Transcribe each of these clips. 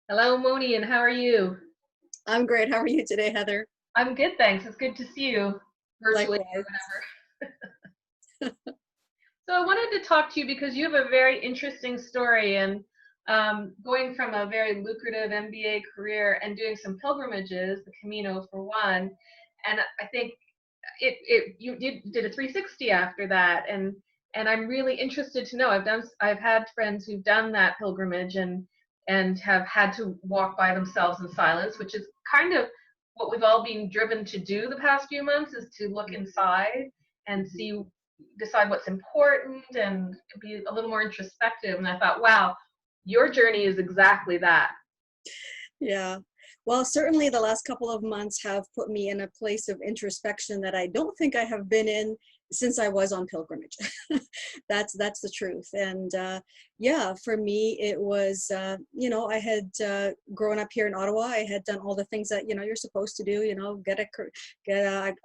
Hello, Mony, and how are you? I'm great. How are you today, Heather? I'm good, thanks. It's good to see you virtually or Likewise. whatever. So I wanted to talk to you because you have a very interesting story and going from a very lucrative MBA career and doing some pilgrimages, the Camino for one, and I think you did a 360 after that, and I'm really interested to know. I've had friends who've done that pilgrimage and have had to walk by themselves in silence, which is kind of what we've all been driven to do the past few months, is to look inside and decide what's important and be a little more introspective. And I thought, wow, your journey is exactly that. Yeah. Well, certainly the last couple of months have put me in a place of introspection that I don't think I have been in since I was on pilgrimage. That's the truth. And yeah, for me, it was, I had grown up here in Ottawa. I had done all the things that, you're supposed to do, I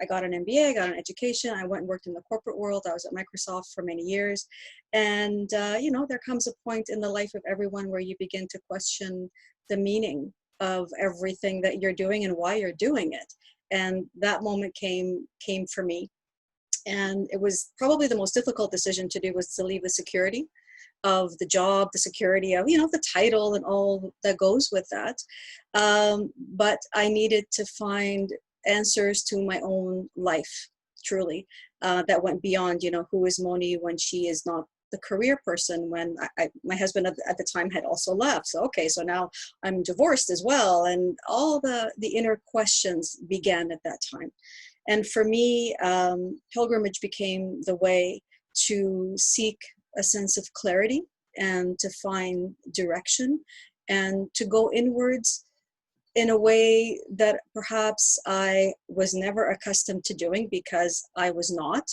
got an MBA, I got an education. I went and worked in the corporate world. I was at Microsoft for many years. And, there comes a point in the life of everyone where you begin to question the meaning of everything that you're doing and why you're doing it. And that moment came for me. And it was probably the most difficult decision to do, was to leave the security of the job, the security of, the title and all that goes with that. But I needed to find answers to my own life, truly, that went beyond, who is Mony when she is not the career person, when my husband at the time had also left. So, okay, so now I'm divorced as well. And all the inner questions began at that time. And for me, pilgrimage became the way to seek a sense of clarity and to find direction and to go inwards in a way that perhaps I was never accustomed to doing, because I was not.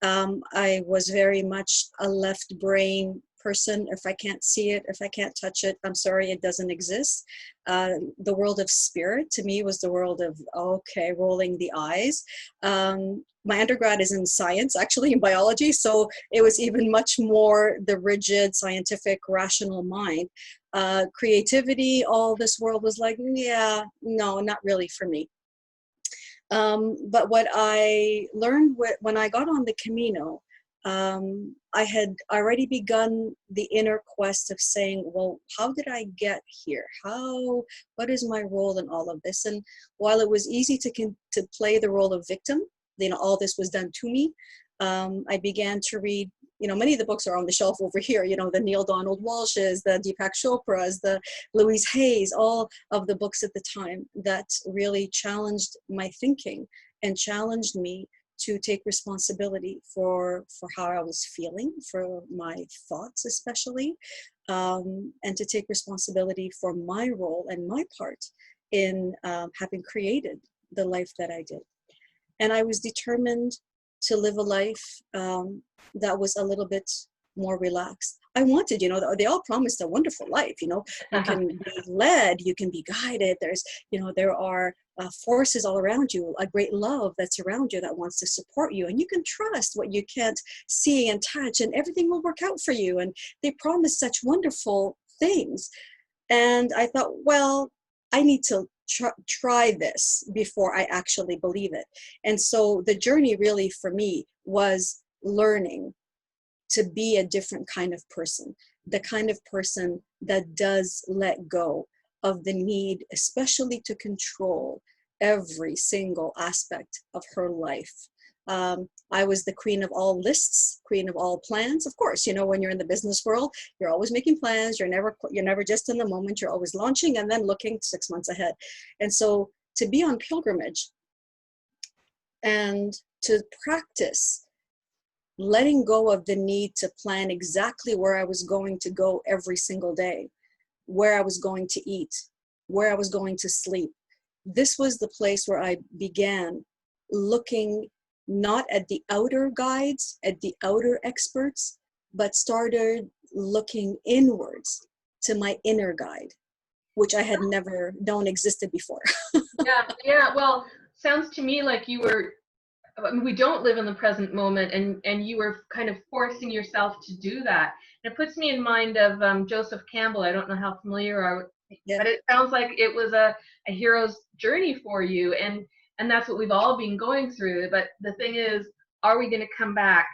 I was very much a left brain person. If I can't see it, if I can't touch it, I'm sorry, it doesn't exist. The world of spirit to me was the world of, okay, rolling the eyes. My undergrad is in science, actually in biology, so it was even much more the rigid, scientific, rational mind. Creativity, all this world was like, yeah, no, not really for me. But what I learned when I got on the Camino, I had already begun the inner quest of saying, well, how did I get here? What is my role in all of this? And while it was easy to play the role of victim, all this was done to me, I began to read, many of the books are on the shelf over here, the Neil Donald Walsh's, the Deepak Chopra's, the Louise Hay's, all of the books at the time that really challenged my thinking and challenged me to take responsibility for how I was feeling, for my thoughts especially, and to take responsibility for my role and my part in having created the life that I did. And I was determined to live a life that was a little bit more relaxed. I wanted, they all promised a wonderful life, you can be led, you can be guided. There's, there are forces all around you, a great love that's around you that wants to support you. And you can trust what you can't see and touch, and everything will work out for you. And they promise such wonderful things. And I thought, well, I need to try this before I actually believe it. And so the journey really for me was learning to be a different kind of person, the kind of person that does let go of the need, especially to control every single aspect of her life. I was the queen of all lists, queen of all plans. Of course, when you're in the business world, you're always making plans. You're never just in the moment. You're always launching and then looking 6 months ahead. And so to be on pilgrimage and to practice letting go of the need to plan exactly where I was going to go every single day, where I was going to eat, where I was going to sleep. This was the place where I began looking not at the outer guides, at the outer experts, but started looking inwards to my inner guide, which I had never known existed before. Yeah. Well, sounds to me like we don't live in the present moment, and you were kind of forcing yourself to do that. It puts me in mind of Joseph Campbell. I don't know how familiar you are, Yeah. but it sounds like it was a hero's journey for you, and that's what we've all been going through. But the thing is, are we going to come back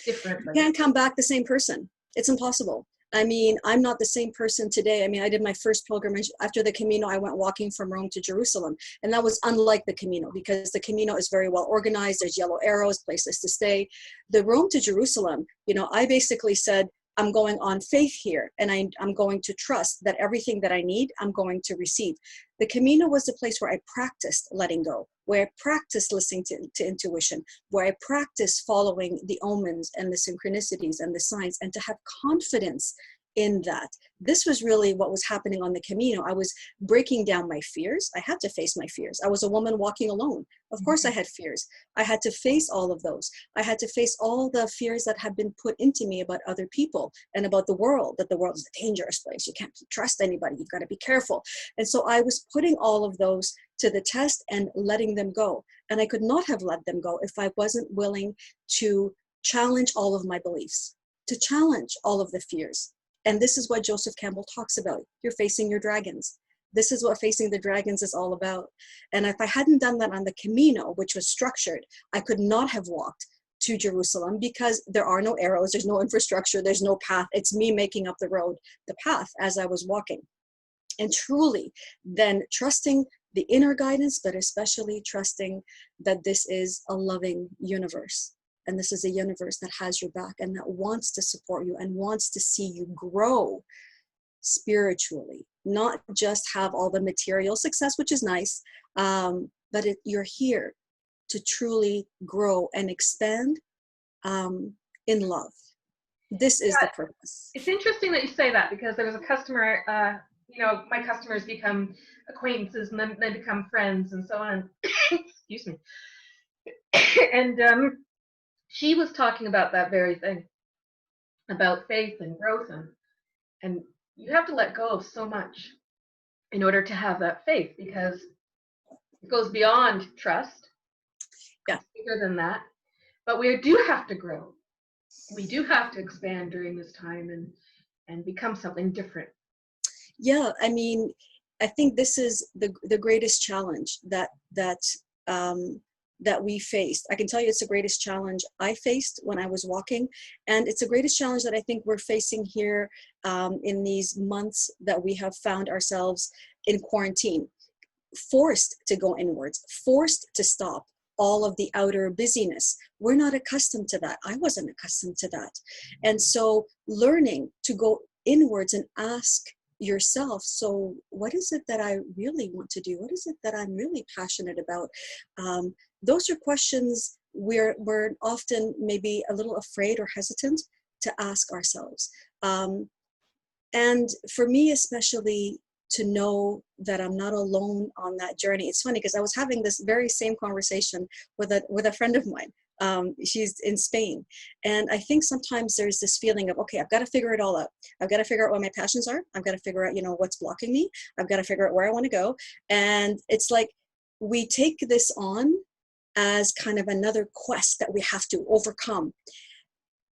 differently? You can't come back the same person. It's impossible. I mean, I'm not the same person today. I mean, I did my first pilgrimage after the Camino. I went walking from Rome to Jerusalem, and that was unlike the Camino because the Camino is very well organized. There's yellow arrows, places to stay. The Rome to Jerusalem, you know, I basically said, I'm going on faith here, and I'm going to trust that everything that I need, I'm going to receive. The Camino was the place where I practiced letting go, where I practiced listening to intuition, where I practiced following the omens and the synchronicities and the signs, and to have confidence in that. This was really what was happening on the Camino. I was breaking down my fears. I had to face my fears. I was a woman walking alone. Of course I had fears. I had to face all of those. I had to face all the fears that had been put into me about other people and about the world, that the world is a dangerous place. You can't trust anybody. You've got to be careful. And so I was putting all of those to the test and letting them go. And I could not have let them go if I wasn't willing to challenge all of my beliefs, to challenge all of the fears. And this is what Joseph Campbell talks about. You're facing your dragons. This is what facing the dragons is all about. And if I hadn't done that on the Camino, which was structured, I could not have walked to Jerusalem because there are no arrows, there's no infrastructure, there's no path. It's me making up the road, the path as I was walking. And truly then trusting the inner guidance, but especially trusting that this is a loving universe. And this is a universe that has your back and that wants to support you and wants to see you grow spiritually, not just have all the material success, which is nice, but you're here to truly grow and expand in love. This is the purpose. It's interesting that you say that because there was a customer, you know, my customers become acquaintances and then they become friends and so on. Excuse me. And she was talking about that very thing, about faith and growth, and you have to let go of so much in order to have that faith because it goes beyond trust. Yeah. It's bigger than that. But we do have to grow. We do have to expand during this time and become something different. Yeah, I mean, I think this is the greatest challenge that we faced. I can tell you it's the greatest challenge I faced when I was walking. And it's the greatest challenge that I think we're facing here in these months that we have found ourselves in quarantine, forced to go inwards, forced to stop all of the outer busyness. We're not accustomed to that. I wasn't accustomed to that. And so learning to go inwards and ask yourself, so what is it that I really want to do? What is it that I'm really passionate about? Those are questions we're often maybe a little afraid or hesitant to ask ourselves. And for me, especially, to know that I'm not alone on that journey. It's funny because I was having this very same conversation with a friend of mine. She's in Spain. And I think sometimes there's this feeling of, okay, I've got to figure it all out. I've got to figure out what my passions are. I've got to figure out, what's blocking me. I've got to figure out where I want to go. And it's like, we take this on as kind of another quest that we have to overcome,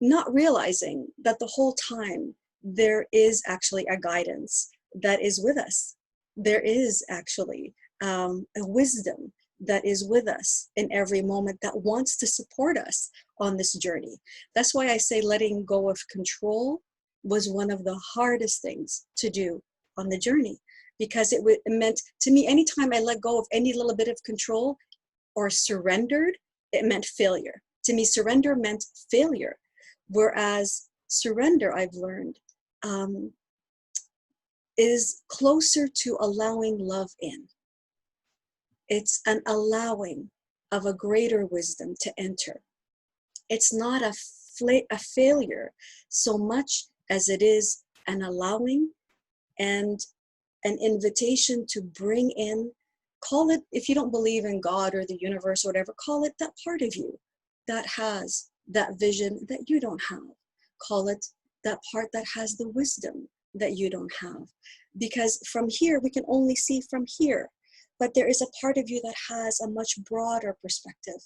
not realizing that the whole time there is actually a guidance that is with us. There is actually a wisdom that is with us in every moment that wants to support us on this journey. That's why I say letting go of control was one of the hardest things to do on the journey, because it meant to me, anytime I let go of any little bit of control or surrendered, it meant failure. To me, surrender meant failure. Whereas surrender, I've learned, is closer to allowing love in. It's an allowing of a greater wisdom to enter. It's not a failure so much as it is an allowing and an invitation to bring in, call it, if you don't believe in God or the universe or whatever, call it that part of you that has that vision that you don't have. Call it that part that has the wisdom that you don't have. Because from here, we can only see from here. But there is a part of you that has a much broader perspective.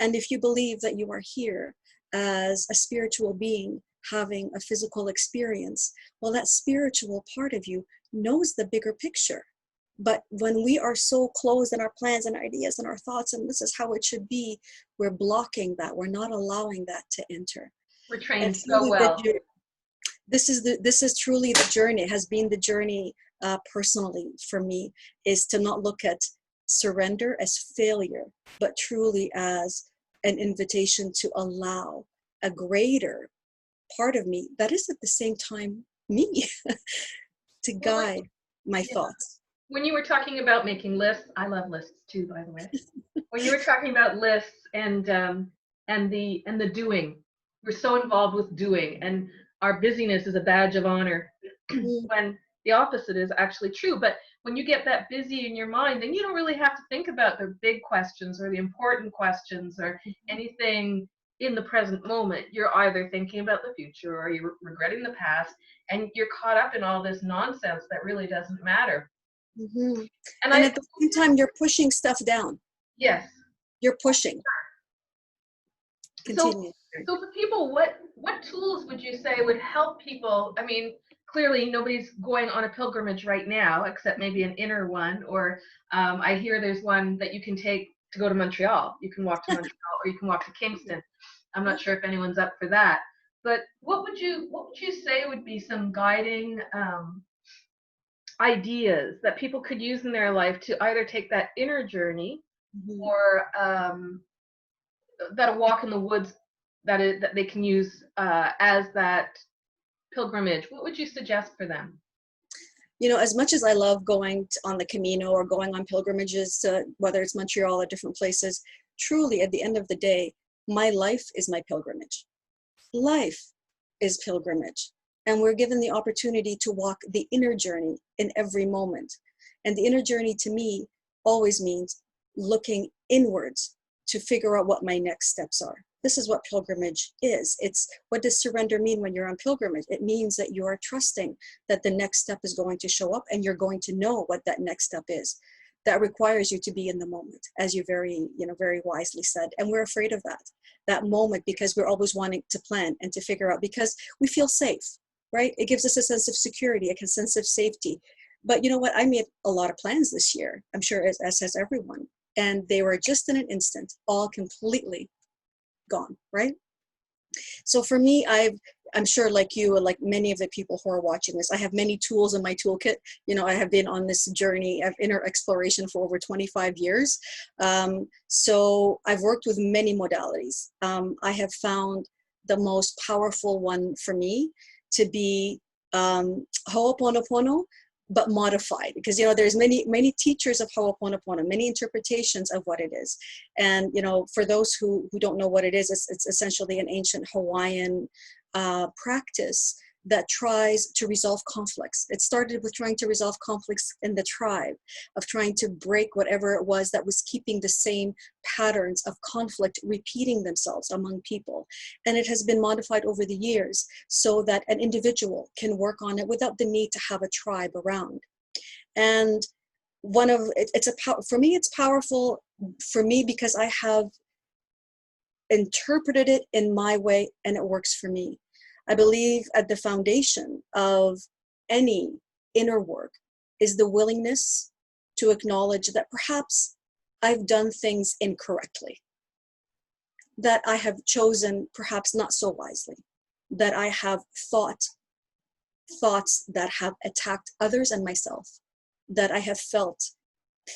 And if you believe that you are here as a spiritual being having a physical experience. Well, that spiritual part of you knows the bigger picture. But when we are so closed in our plans and ideas and our thoughts, and this is how it should be, we're blocking that. We're not allowing that to enter. We're And trained so well. this is truly the journey. It has been the journey personally for me, is to not look at surrender as failure, but truly as an invitation to allow a greater part of me that is at the same time me to guide my thoughts. When you were talking about making lists, I love lists too, by the way. When you were talking about lists and the doing, we're so involved with doing, and our busyness is a badge of honor. When the opposite is actually true. But when you get that busy in your mind, then you don't really have to think about the big questions or the important questions or anything in the present moment. You're either thinking about the future or you're regretting the past, and you're caught up in all this nonsense that really doesn't matter. Mm-hmm. And at the same time, you're pushing stuff down. Yes. You're pushing. Continue. So for people, what tools would you say would help people? I mean, clearly nobody's going on a pilgrimage right now, except maybe an inner one, or I hear there's one that you can take to go to Montreal. You can walk to Montreal or you can walk to Kingston. I'm not sure if anyone's up for that. But what would you say would be some guiding ideas that people could use in their life to either take that inner journey or that a walk in the woods that they can use as that pilgrimage? What would you suggest for them? You know, as much as I love going on the Camino or going on pilgrimages to, whether it's Montreal or different places, truly at the end of the day, my life is my pilgrimage. Life is pilgrimage. And we're given the opportunity to walk the inner journey in every moment. And the inner journey to me always means looking inwards to figure out what my next steps are. This is what pilgrimage is. It's, what does surrender mean when you're on pilgrimage? It means that you are trusting that the next step is going to show up and you're going to know what that next step is. That requires you to be in the moment, as you very wisely said. And we're afraid of that moment, because we're always wanting to plan and to figure out, because we feel safe, right? It gives us a sense of security, a sense of safety. But you know what? I made a lot of plans this year, I'm sure as has everyone. And they were just in an instant, all completely gone, right? So for me, I'm sure like you, like many of the people who are watching this, I have many tools in my toolkit. You know, I have been on this journey of inner exploration for over 25 years. So I've worked with many modalities. I have found the most powerful one for me to be Ho'oponopono, but modified, because you know there's many teachers of Ho'oponopono, many interpretations of what it is. And you know, for those who don't know what it is, it's essentially an ancient Hawaiian practice that tries to resolve conflicts. It started with trying to resolve conflicts in the tribe, of trying to break whatever it was that was keeping the same patterns of conflict repeating themselves among people. And it has been modified over the years so that an individual can work on it without the need to have a tribe around. And for me, it's powerful for me because I have interpreted it in my way and it works for me. I believe at the foundation of any inner work is the willingness to acknowledge that perhaps I've done things incorrectly, that I have chosen perhaps not so wisely, that I have thoughts that have attacked others and myself, that I have felt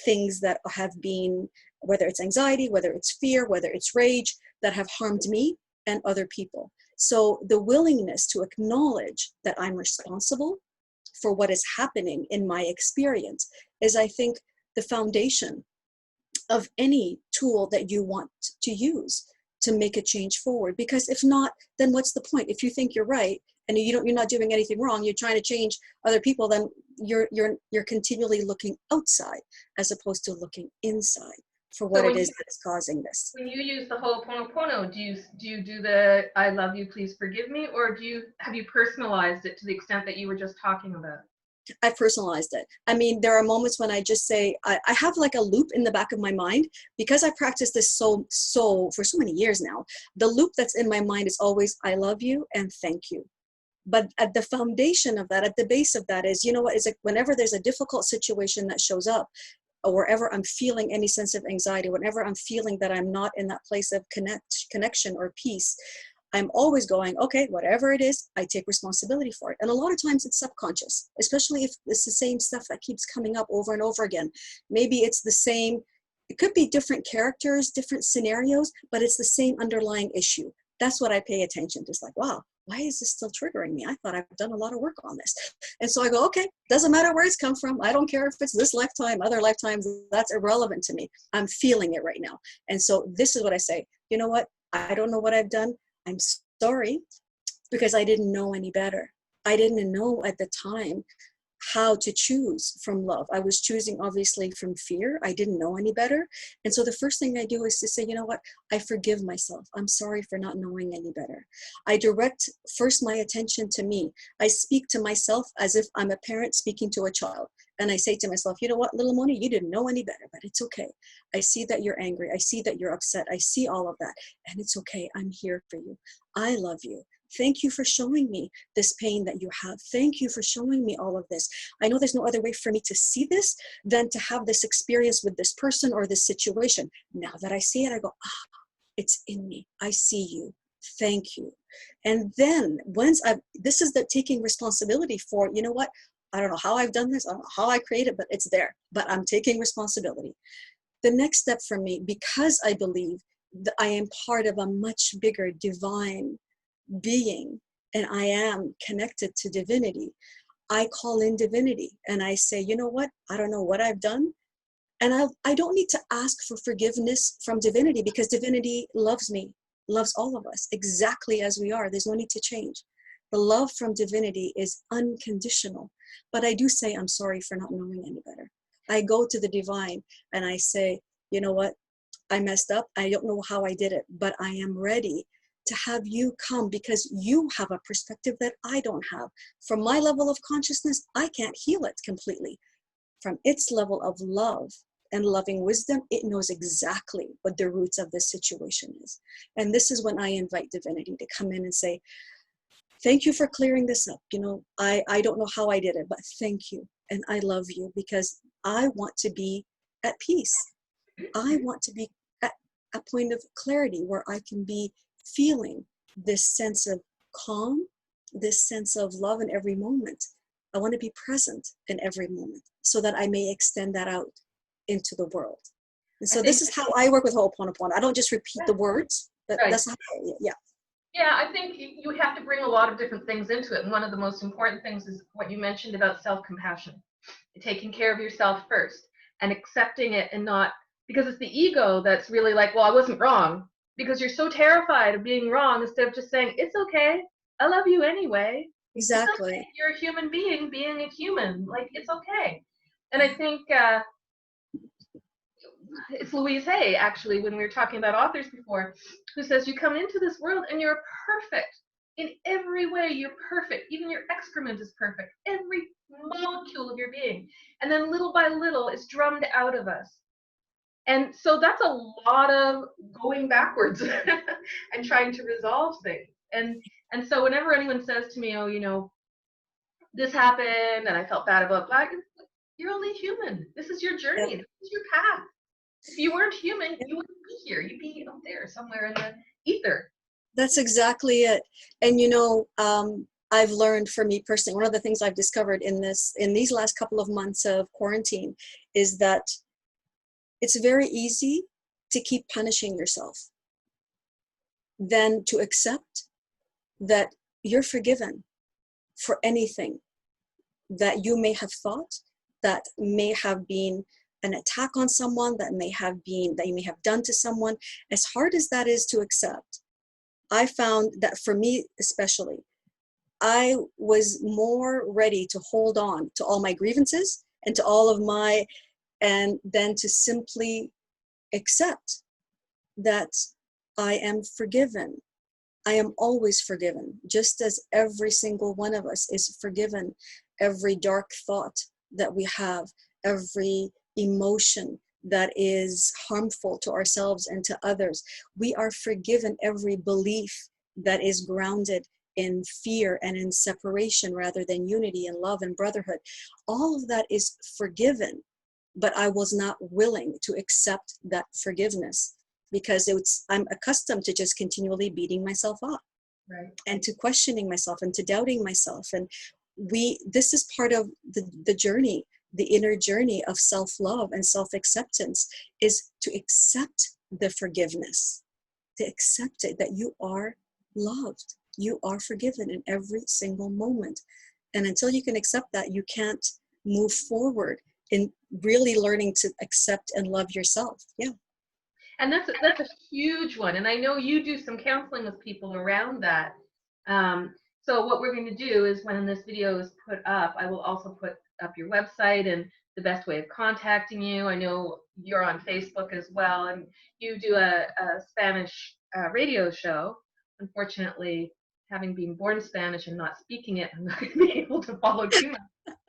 things that have been, whether it's anxiety, whether it's fear, whether it's rage, that have harmed me and other people. So the willingness to acknowledge that I'm responsible for what is happening in my experience is, I think, the foundation of any tool that you want to use to make a change forward. Because if not, then what's the point? If you think you're right and you're not doing anything wrong, you're trying to change other people, then you're continually looking outside as opposed to looking inside for what it is that's causing this. When you use the Ho'oponopono, do you do the "I love you, please forgive me," or have you personalized it to the extent that you were just talking about? I've personalized it. I mean, there are moments when I just say, I have like a loop in the back of my mind, because I practice this so for so many years now. The loop that's in my mind is always, I love you and thank you. But at the foundation of that, at the base of that is, you know what, is like whenever there's a difficult situation that shows up, or wherever I'm feeling any sense of anxiety, whenever I'm feeling that I'm not in that place of connection or peace, I'm always going, okay, whatever it is, I take responsibility for it. And a lot of times it's subconscious, especially if it's the same stuff that keeps coming up over and over again. Maybe it's the same, it could be different characters, different scenarios, but it's the same underlying issue. That's what I pay attention to. It's like, wow, why is this still triggering me? I thought I've done a lot of work on this. And so I go, okay, doesn't matter where it's come from. I don't care if it's this lifetime, other lifetimes, that's irrelevant to me. I'm feeling it right now. And so this is what I say, you know what? I don't know what I've done. I'm sorry, because I didn't know any better. I didn't know at the time how to choose from love. I was choosing obviously from fear. I didn't know any better. And so the first thing I do is to say, you know what? I forgive myself. I'm sorry for not knowing any better. I direct first my attention to me. I speak to myself as if I'm a parent speaking to a child. And I say to myself, you know what, little Mony, you didn't know any better, but it's okay. I see that you're angry. I see that you're upset. I see all of that. And it's okay. I'm here for you. I love you. Thank you for showing me this pain that you have. Thank you for showing me all of this. I know there's no other way for me to see this than to have this experience with this person or this situation. Now that I see it, I go, it's in me. I see you. Thank you. And then this is the taking responsibility for, you know what? I don't know how I've done this. I don't know how I created it, but it's there. But I'm taking responsibility. The next step for me, because I believe that I am part of a much bigger divine being and I am connected to divinity, I call in divinity and I say, you know what? I don't know what I've done. And I don't need to ask for forgiveness from divinity, because divinity loves me, loves all of us exactly as we are. There's no need to change. The love from divinity is unconditional. But I do say, I'm sorry for not knowing any better. I go to the divine and I say, you know what? I messed up. I don't know how I did it, but I am ready to have you come, because you have a perspective that I don't have. From my level of consciousness, I can't heal it completely. From its level of love and loving wisdom, it knows exactly what the roots of this situation is. And this is when I invite divinity to come in and say, thank you for clearing this up. You know, I don't know how I did it, but thank you. And I love you, because I want to be at peace. I want to be at a point of clarity where I can be feeling this sense of calm, this sense of love in every moment. I want to be present in every moment so that I may extend that out into the world. And so this is how I work with Ho'oponopono. I don't just repeat the words, but right. that's how, yeah. Yeah, I think you have to bring a lot of different things into it. And one of the most important things is what you mentioned about self-compassion, taking care of yourself first and accepting it, and not, because it's the ego that's really like, well, I wasn't wrong, because you're so terrified of being wrong, instead of just saying, it's okay, I love you anyway. Exactly. It's okay. You're a human being a human. Like, it's okay. And I think it's Louise Hay, actually, when we were talking about authors before, who says you come into this world and you're perfect. In every way, you're perfect. Even your excrement is perfect. Every molecule of your being. And then little by little, it's drummed out of us. And so that's a lot of going backwards and trying to resolve things. And so whenever anyone says to me, oh, you know, this happened and I felt bad about that, you're only human. This is your journey. Yeah. This is your path. If you weren't human, you wouldn't be here. You'd be up there somewhere in the ether. That's exactly it. And you know, I've learned, for me personally, one of the things I've discovered in these last couple of months of quarantine is that it's very easy to keep punishing yourself than to accept that you're forgiven for anything that you may have thought, that may have been an attack on someone, that you may have done to someone. As hard as that is to accept, I found that for me especially, I was more ready to hold on to all my grievances and to all of and then to simply accept that I am forgiven. I am always forgiven, just as every single one of us is forgiven. Every dark thought that we have, every emotion that is harmful to ourselves and to others, we are forgiven. Every belief that is grounded in fear and in separation rather than unity and love and brotherhood, all of that is forgiven. But I was not willing to accept that forgiveness because I'm accustomed to just continually beating myself up, Right. and to questioning myself and to doubting myself. And this is part of the journey, the inner journey of self-love and self-acceptance, is to accept the forgiveness, to accept it, that you are loved, you are forgiven in every single moment. And until you can accept that, you can't move forward in really learning to accept and love yourself. Yeah. And that's a huge one. And I know you do some counseling with people around that. So what we're going to do is, when this video is put up, I will also put up your website and the best way of contacting you. I know you're on Facebook as well, and you do a Spanish radio show. Unfortunately, having been born Spanish and not speaking it, I'm not going to be able to follow too much.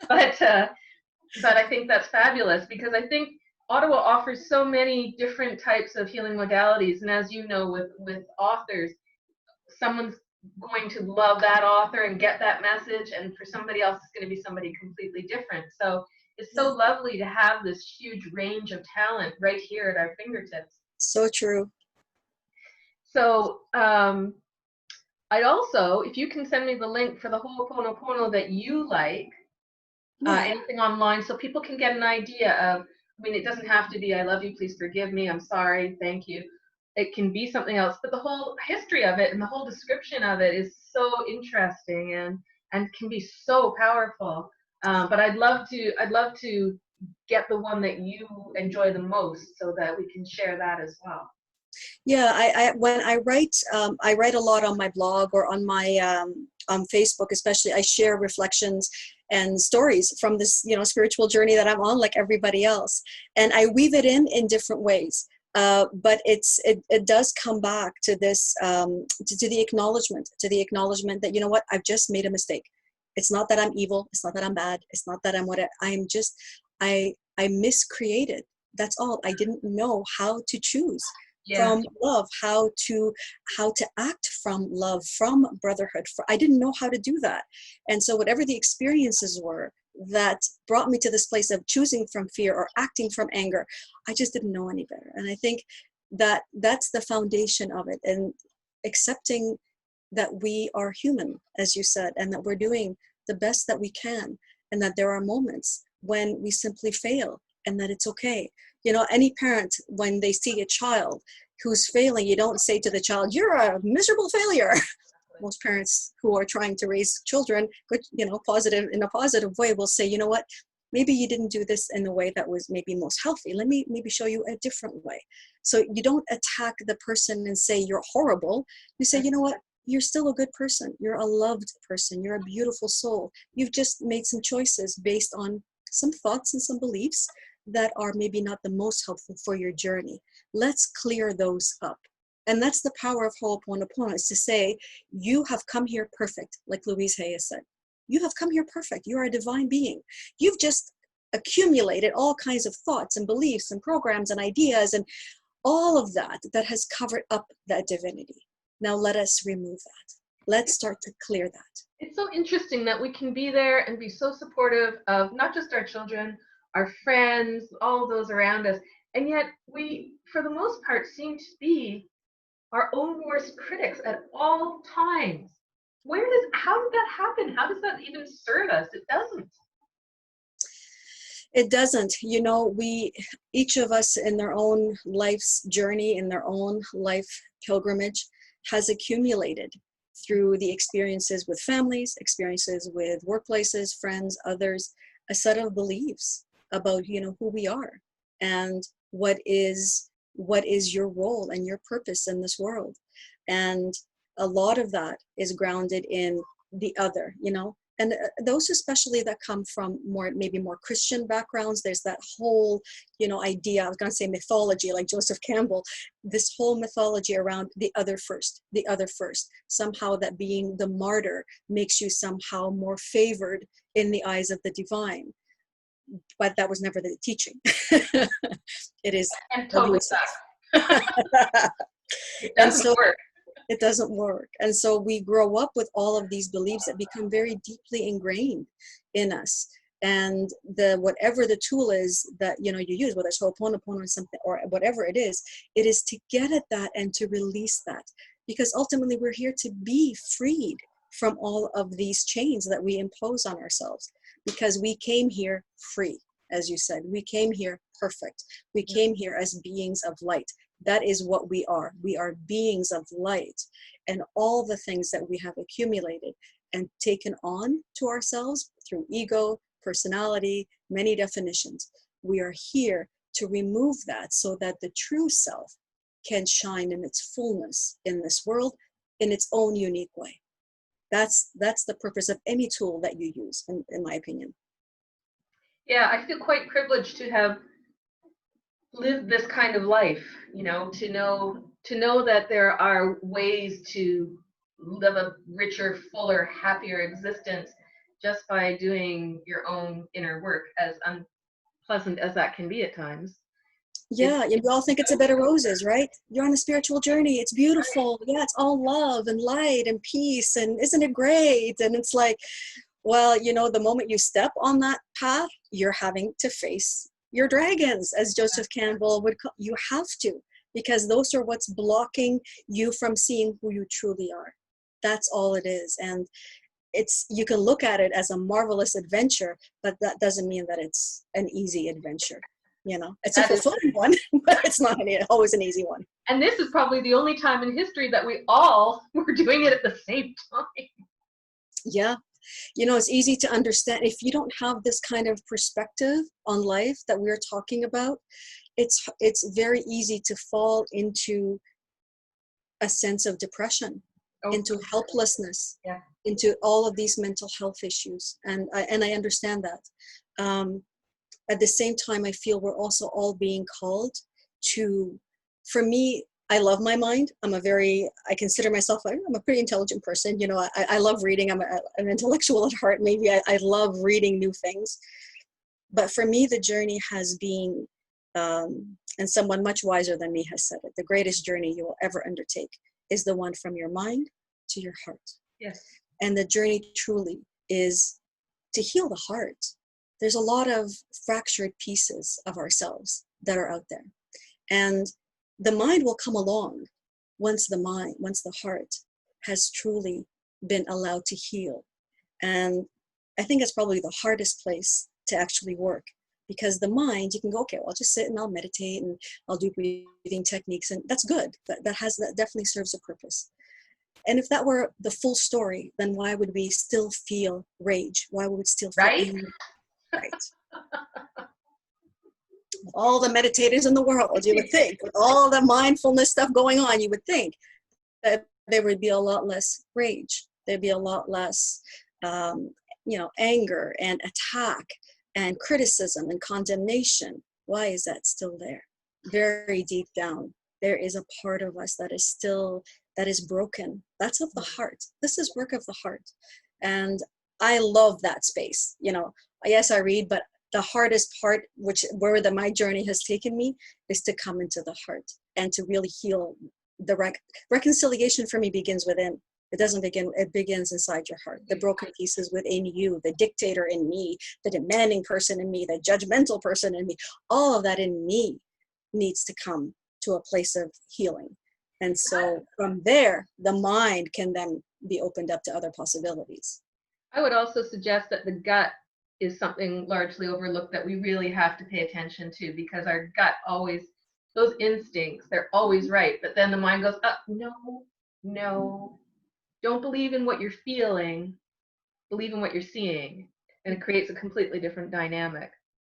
But I think that's fabulous, because I think Ottawa offers so many different types of healing modalities. And as you know, with authors, someone's going to love that author and get that message, and for somebody else, it's going to be somebody completely different. So it's so lovely to have this huge range of talent right here at our fingertips. So true. So I'd also, if you can send me the link for the Ho'oponopono that you like, anything online, so people can get an idea of, I mean, it doesn't have to be, I love you, please forgive me, I'm sorry, thank you. It can be something else, but the whole history of it and the whole description of it is so interesting and can be so powerful. But I'd love to get the one that you enjoy the most, so that we can share that as well. Yeah, when I write a lot on my blog or on my on Facebook, especially. I share reflections and stories from this, spiritual journey that I'm on, like everybody else, and I weave it in different ways. But it does come back to this, to the acknowledgement that, you know what, I've just made a mistake. It's not that I'm evil. It's not that I'm bad. It's not that I'm just, I miscreated. That's all. I didn't know how to choose from love, how to act from love, from brotherhood. I didn't know how to do that. And so whatever the experiences were that brought me to this place of choosing from fear or acting from anger, I just didn't know any better. And I think that that's the foundation of it, and accepting that we are human, as you said, and that we're doing the best that we can, and that there are moments when we simply fail, and that it's okay. Any parent, when they see a child who's failing, you don't say to the child, "You're a miserable failure." Most parents who are trying to raise children, good, positive, in a positive way, will say, "You know what? Maybe you didn't do this in the way that was maybe most healthy. Let me maybe show you a different way." So you don't attack the person and say you're horrible. You say, "You know what? You're still a good person. You're a loved person. You're a beautiful soul. You've just made some choices based on some thoughts and some beliefs that are maybe not the most helpful for your journey. Let's clear those up." And that's the power of Ho'oponopono, is to say, you have come here perfect, like Louise Hay has said. You have come here perfect. You are a divine being. You've just accumulated all kinds of thoughts and beliefs and programs and ideas and all of that has covered up that divinity. Now let us remove that. Let's start to clear that. It's so interesting that we can be there and be so supportive of not just our children, our friends, all those around us, and yet we, for the most part, seem to be our own worst critics at all times. How did that happen? How does that even serve us? It doesn't. It doesn't. Each of us in their own life's journey, in their own life pilgrimage, has accumulated through the experiences with families, experiences with workplaces, friends, others, a set of beliefs about, who we are and what is your role and your purpose in this world. And a lot of that is grounded in the other, And those especially that come from maybe more Christian backgrounds, there's that whole, idea, I was going to say mythology, like Joseph Campbell, this whole mythology around the other first. Somehow that being the martyr makes you somehow more favored in the eyes of the divine. But that was never the teaching. It is. And totally sucks. It And doesn't so work. it doesn't work. And so we grow up with all of these beliefs that become very deeply ingrained in us. And whatever the tool is that you use, whether it's Ho'oponopono or something or whatever it is to get at that and to release that. Because ultimately we're here to be freed from all of these chains that we impose on ourselves. Because we came here free, as you said. We came here perfect. We came here as beings of light. That is what we are. We are beings of light. And all the things that we have accumulated and taken on to ourselves through ego, personality, many definitions, we are here to remove that so that the true self can shine in its fullness in this world in its own unique way. That's the purpose of any tool that you use, in my opinion. Yeah, I feel quite privileged to have lived this kind of life, to know that there are ways to live a richer, fuller, happier existence just by doing your own inner work, as unpleasant as that can be at times. Yeah, you all think it's a bed of roses, right? You're on a spiritual journey. It's beautiful. Yeah, it's all love and light and peace. And isn't it great? And it's like, well, the moment you step on that path, you're having to face your dragons, as Joseph Campbell would call. You have to, because those are what's blocking you from seeing who you truly are. That's all it is. And you can look at it as a marvelous adventure, but that doesn't mean that it's an easy adventure. It's a fulfilling one, but it's not always an easy one. And this is probably the only time in history that we all were doing it at the same time. Yeah. It's easy to understand if you don't have this kind of perspective on life that we're talking about. It's very easy to fall into a sense of depression, into helplessness, into all of these mental health issues. And I understand that. At the same time, I feel we're also all being called to, for me, I love my mind. I consider myself, I'm a pretty intelligent person. I love reading. I'm an intellectual at heart. Maybe I love reading new things. But for me, the journey has been, and someone much wiser than me has said it, the greatest journey you will ever undertake is the one from your mind to your heart. Yes. And the journey truly is to heal the heart. There's a lot of fractured pieces of ourselves that are out there. And the mind will come along once the heart has truly been allowed to heal. And I think it's probably the hardest place to actually work, because the mind, you can go, okay, well, I'll just sit and I'll meditate and I'll do breathing techniques, and that's good. That definitely serves a purpose. And if that were the full story, then why would we still feel rage? Why would we still feel anger? Right. All the meditators in the world, you would think, with all the mindfulness stuff going on, you would think that there would be a lot less rage. There'd be a lot less, anger and attack and criticism and condemnation. Why is that still there? Very deep down, there is a part of us that is broken. That's of the heart. This is work of the heart. And I love that space. Yes, I read, but the hardest part, where my journey has taken me, is to come into the heart and to really heal. The reconciliation for me begins within. It doesn't begin, it begins inside your heart. The broken pieces within you, the dictator in me, the demanding person in me, the judgmental person in me, all of that in me needs to come to a place of healing. And so from there, the mind can then be opened up to other possibilities. I would also suggest that the gut is something largely overlooked that we really have to pay attention to, because our gut always, those instincts, they're always right. But then the mind goes, no, don't believe in what you're feeling, believe in what you're seeing. And it creates a completely different dynamic.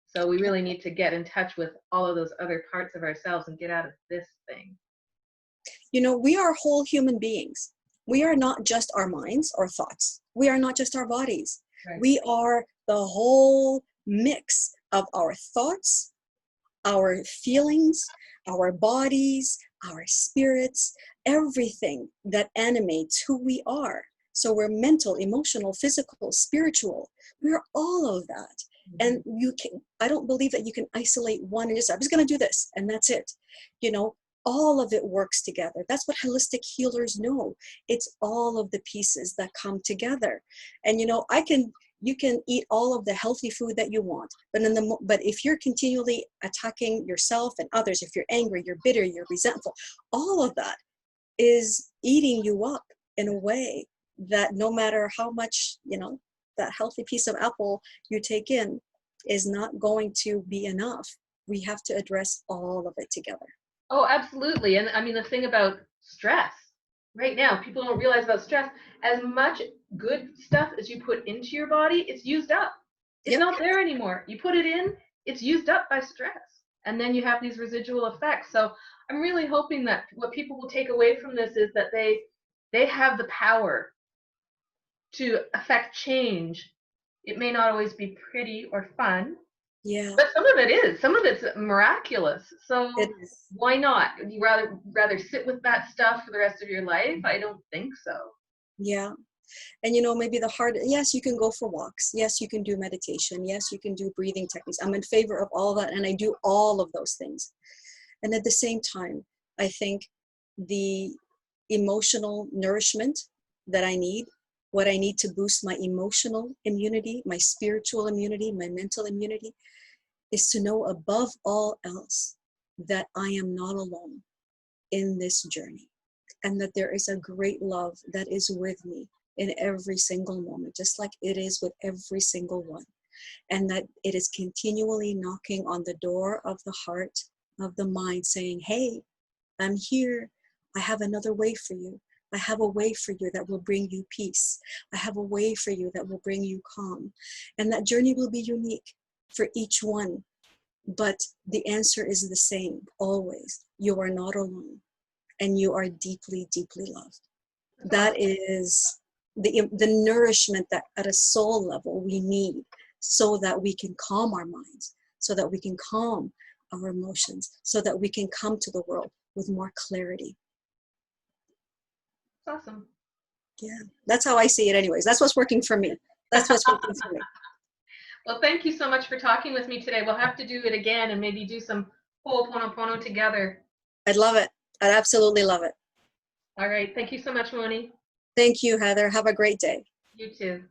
So we really need to get in touch with all of those other parts of ourselves and get out of this thing. We are whole human beings. We are not just our minds or thoughts. We are not just our bodies. Right. We are the whole mix of our thoughts, our feelings, our bodies, our spirits, everything that animates who we are. So we're mental, emotional, physical, spiritual. We're all of that. And I don't believe that you can isolate one and just, I'm just going to do this and that's it. You know, all of it works together. That's what holistic healers know. It's all of the pieces that come together. And, you know, you can eat all of the healthy food that you want, but if you're continually attacking yourself and others, if you're angry, you're bitter, you're resentful, all of that is eating you up in a way that no matter how much, you know, that healthy piece of apple you take in is not going to be enough. We have to address all of it together. Oh, absolutely. And I mean, the thing about stress right now, people don't realize about stress. As much good stuff as you put into your body, it's used up. It's not there anymore. You put it in, it's used up by stress. And then you have these residual effects. So I'm really hoping that what people will take away from this is that they have the power to affect change. It may not always be pretty or fun, Yeah, but some of it is. Some of it's miraculous. So it is. why not? Would you rather sit with that stuff for the rest of your life? I don't think so. Yeah. And you know, maybe yes, you can go for walks. Yes, you can do meditation. Yes, you can do breathing techniques. I'm in favor of all that, and I do all of those things. And at the same time, I think the emotional nourishment that I need, what I need to boost my emotional immunity, my spiritual immunity, my mental immunity, is to know above all else that I am not alone in this journey, and that there is a great love that is with me in every single moment, just like it is with every single one. And that it is continually knocking on the door of the heart, of the mind, saying, hey, I'm here. I have another way for you. I have a way for you that will bring you peace. I have a way for you that will bring you calm. And that journey will be unique for each one. But the answer is the same, always. You are not alone, and you are deeply, deeply loved. That is the nourishment that at a soul level we need, so that we can calm our minds, so that we can calm our emotions, so that we can come to the world with more clarity. It's awesome. Yeah, that's how I see it anyways. That's what's working for me. That's what's working for me. Well, thank you so much for talking with me today. We'll have to do it again and maybe do some Ho'oponopono together. I'd love it. I'd absolutely love it. All right. Thank you so much, Mony. Thank you, Heather. Have a great day. You too.